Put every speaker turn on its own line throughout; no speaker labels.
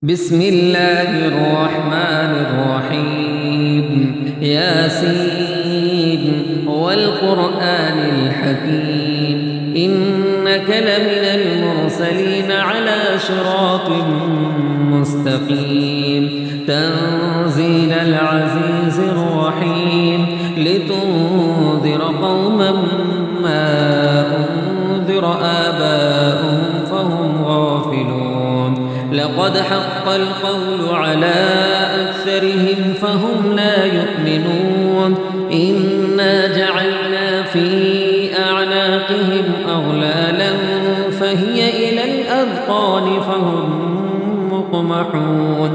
بسم الله الرحمن الرحيم ياسين والقرآن الحكيم إنك لمن المرسلين على صراط مستقيم تنزيل العزيز الرحيم لتنذر قوما ما أنذر آباؤهم فهم غافلون لقد حق القول على أكثرهم فهم لا يؤمنون إنا جعلنا في أعناقهم أغلالا فهي إلى الأذقان فهم مقمحون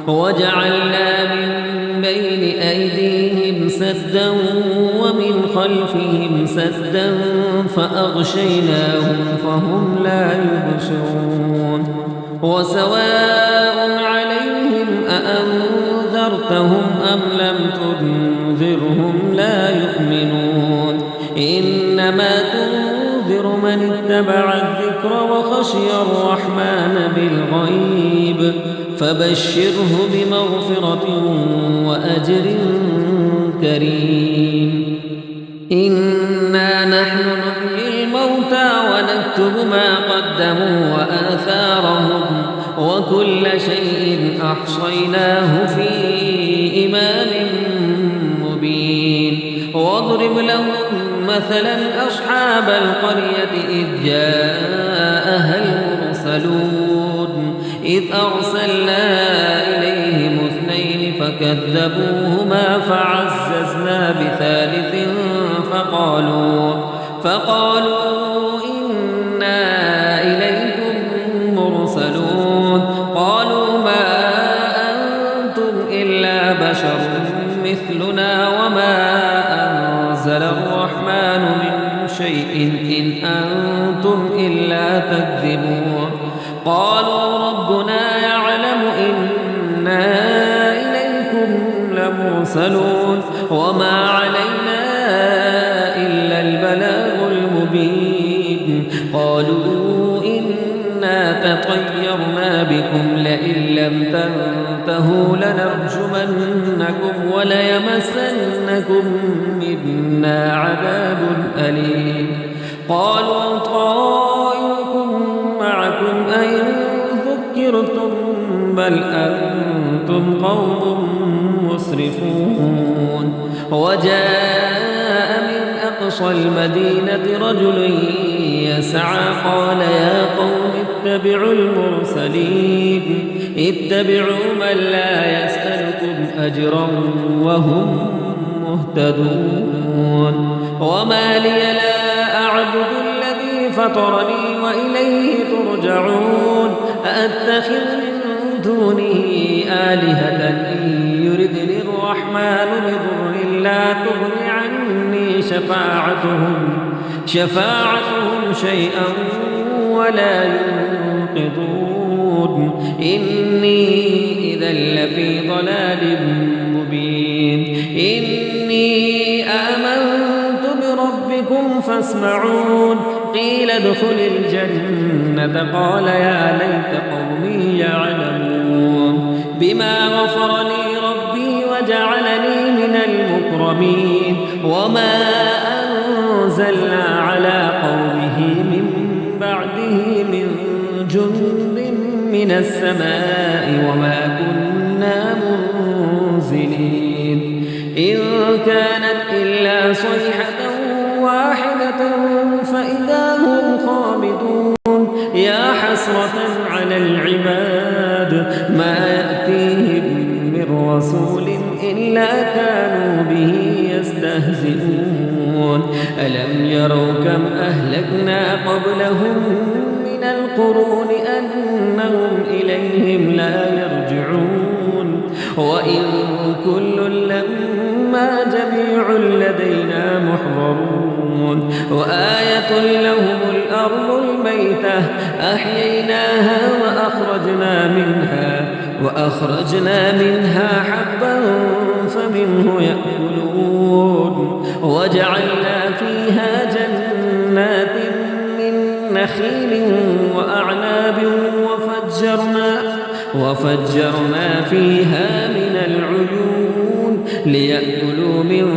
وجعلنا من بين أيديهم سدا ومن خلفهم سدا فأغشيناهم فهم لا يبصرون وسواء عليهم أأنذرتهم أم لم تنذرهم لا يؤمنون إنما تنذر من اتبع الذكر وخشي الرحمن بالغيب فبشره بمغفرة وأجر كريم إنا نحن نحيي الموتى ونكتب ما قدموا وآثارهم وكل شيء أحصيناه في إمام مبين واضرب لهم مثلا أصحاب القرية إذ جاءها المرسلون إذ أرسلنا إليهم اثنين فكذبوهما فعززنا بثالث فقالوا إنا إليكم مرسلون قالوا ما أنتم إلا بشر مثلنا وما أنزل الرحمن من شيء إن أنتم إلا تكذبون قالوا ربنا يعلم إنا إليكم لمرسلون وما علينا إلا البلاغ المبين قالوا إنا تطيرنا بكم لئن لم تنتهوا لنرجمنكم وليمسنكم منا عذاب أليم قالوا طائركم معكم أئن ذكرتم بل أنتم قوم مسرفون وجاء من أقصى المدينة رجل يسعى قال يا قوم اتبعوا المرسلين اتبعوا من لا يسألكم أجرا وهم مهتدون وما لي لا أعبد الذي فطرني وإليه ترجعون أأتخذ من دونه آلهة إن يردني الرحمن بضر لا تغن عني شفاعتهم شيئا ولا ينقذون إني إذا لفي ضلال مبين إني آمنت بربكم فاسمعون قيل ادخل الجنة قال يا ليت قومي يعلمون بما غفر لي ربي وجعلني من المكرمين وما أنزلنا على قومه من بعده من جند من السماء وما كنا منزلين إن كانت إلا صيحة واحدة فإذا هم خامدون يا حسرة على العباد ما يأتيهم من رسول إلا كانوا به يستهزئون ألم يروا كم أهلكنا قبلهم من القرون أنهم إليهم لا يرجعون وإن كل لما جميع لدينا محضرون وآية لهم الأرض الميتة أحييناها وأخرجنا منها حبا فمنه يأكلون وجعلنا فيها جنات من نخيل وأعناب وفجرنا فيها من العيون ليأكلوا من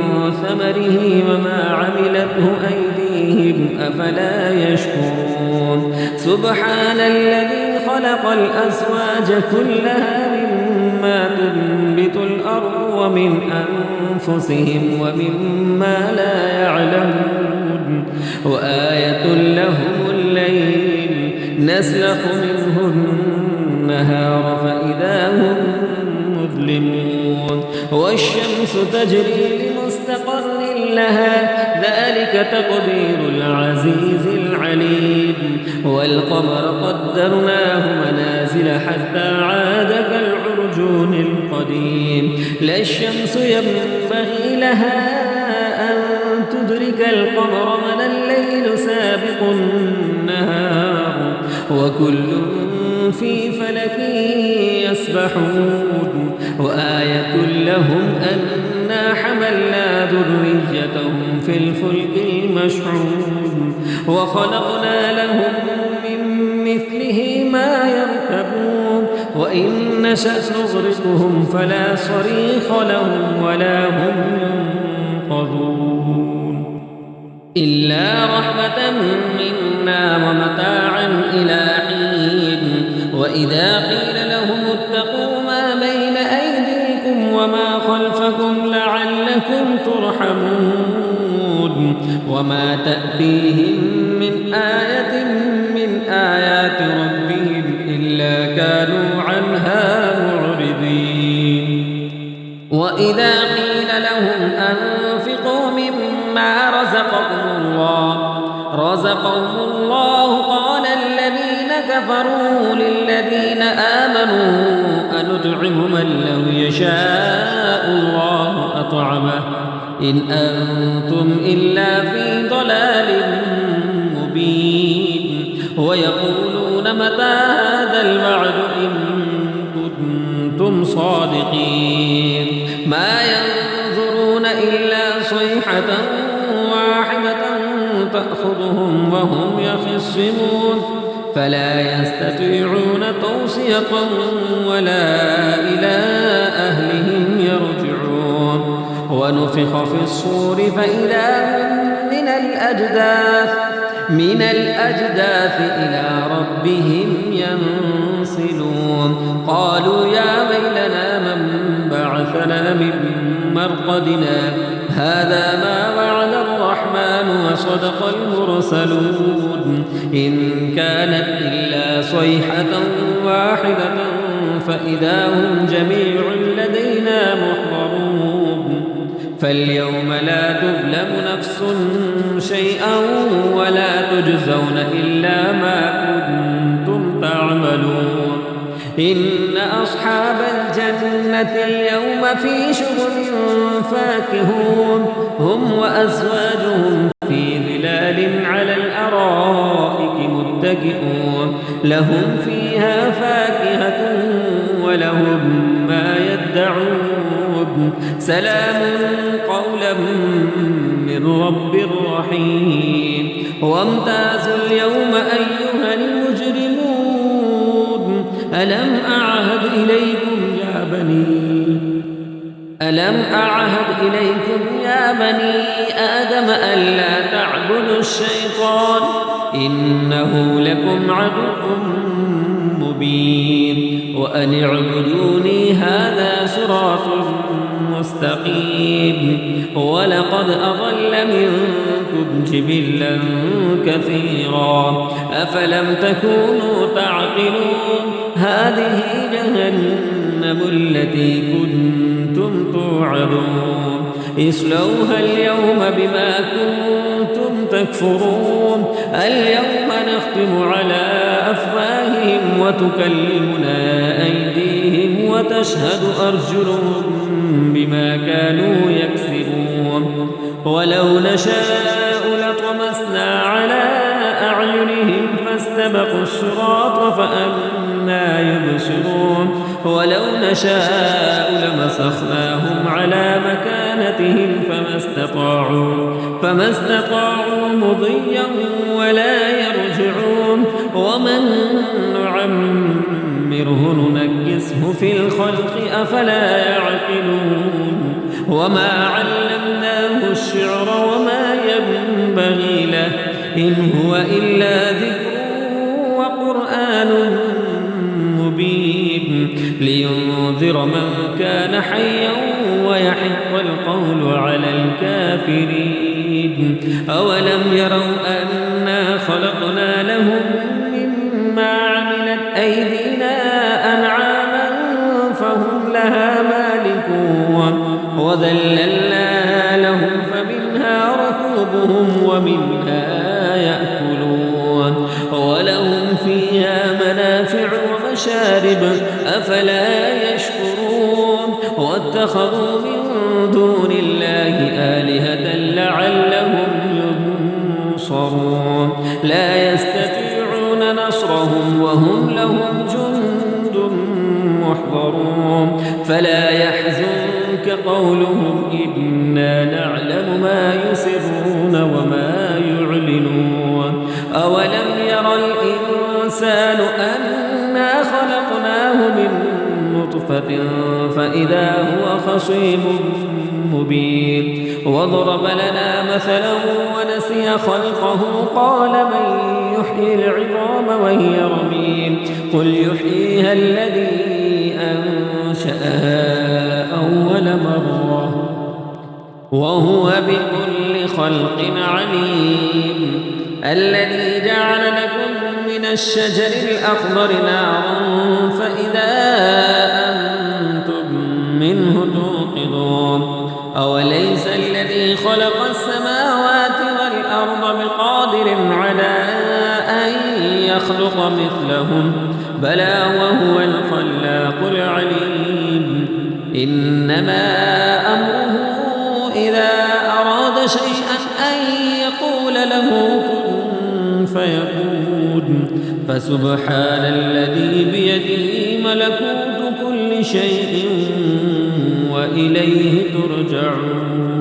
ثمره وما عملته أيديهم أفلا يشكرون سبحان الذي خلق الأزواج كلها مما تنبت الأرض ومن أنفسهم ومما لا يعلمون وآية لهم الليل نسلخ منه النهار فإذا هم مظلمون والشمس تجري لمستقر لها ذلك تقدير العزيز العليم والقمر قدرناه منازل حتى عاد كالعرجون القديم لا الشمس ينبغي لها أن تدرك القمر ولا الليل سابق النهار وكل في فلك يسبحون وآية لهم أنا حملنا ذريتهم في الفلك المشحون وخلقنا لهم من مثله ما يركبون وإن نشأ نغرقهم فلا صريخ لهم ولا هم ينقذون إلا رحمة منا ومتاعا إلى حين وإذا قيل لهم اتقوا ما بين أيديكم وما خلفكم لعلكم ترحمون وما تأتيهم من آية من آيات ربهم إلا كانوا عنها معرضين وإذا قيل لهم أنفقوا مما رزقهم الله قال الذين كفروا للذين آمنوا أنطعم من لو يشاء الله أطعمه إن أنتم إلا في ضلال مبين ويقولون متى هذا الوعد إن كنتم صادقين ما ينظرون إلا صيحة واحدة تأخذهم وهم يخصمون فلا يستطيعون توصية ولا إلى أهلهم يرجعون ونفخ في الصور فإذا هم من الأجداث إلى ربهم ينسلون قالوا يا ويلنا من بعثنا من مرقدنا هذا ما وعد الرحمن وصدق المرسلون إن كانت إلا صيحة واحدة فإذا هم جميع لدينا محضرون فاليوم لا تظلم نفس شيئا ولا تجزون إلا ما كنتم تعملون إن أصحاب الجنة اليوم في شغل فاكهون هم وأزواجهم في ظلال على الأرائك متكئون لهم فيها فاكهة ولهم ما يدعون سلام قولا من رب رحيم وامتازوا اليوم أيها المجرمون ألم أعهد إليكم يا بني آدم ألا تعبدوا الشيطان إنه لكم عدو مبين وأن اعبدوني هذا صراط مستقيم ولقد أضل منكم جبلا كثيرا أفلم تكونوا تعقلون هذه جهنم التي كنتم توعدون اصلوها اليوم بما كنتم تكفرون اليوم نختم على أفواههم وتكلمنا أيديهم وتشهد أرجلهم بما كانوا يكسبون ولو نشاء لطمسنا على أعينهم فاستبقوا الصراط فأنى يبصرون ولو نشاء لمسخناهم على مكانتهم فما استطاعوا مضيا ولا يرجعون ومن نعمره ننكسه ينافسه في الخلق أفلا يعقلون وما علمناه الشعر وما ينبغي له إن هو إلا ذكر وقرآن مبين لينذر من كان حيا ويحق القول على الكافرين أولم يروا أنا خلقنا لهم مما عملت أيدينا أنعاما فهم لها مالكون وذللنا لهم فمنها ركوبهم ومنها يأكلون ولهم فيها منافع ومشارب أفلا يشكرون واتخذوا من دون الله آلهة لعلهم ينصرون لا يستطيعون نصرهم وهم لهم جند محضرون فلا يحزنك قولهم إنا نعلم ما يسرون وما يعلنون أولم ير الإنسان أنا خلقناه من نطفة فإذا هو خصيم مبين وضرب لنا مثلا ونسي خلقه قال من يحيي العظام وهي رميم قل يحييها الذي أنشأها أول مرة وهو بكل خلق عليم الذي جعل لكم من الشجر الأخضر نارا فإذا أنتم منه توقدون أوليس الذي خلق السماوات والأرض بقادر على أن يخلق مثلهم بلى وهو الخلاق العليم إنما أمره إذا أراد شيئا أن يقول له كن فيكون فسبحان الذي بيده ملكوت كل شيء وإليه ترجعون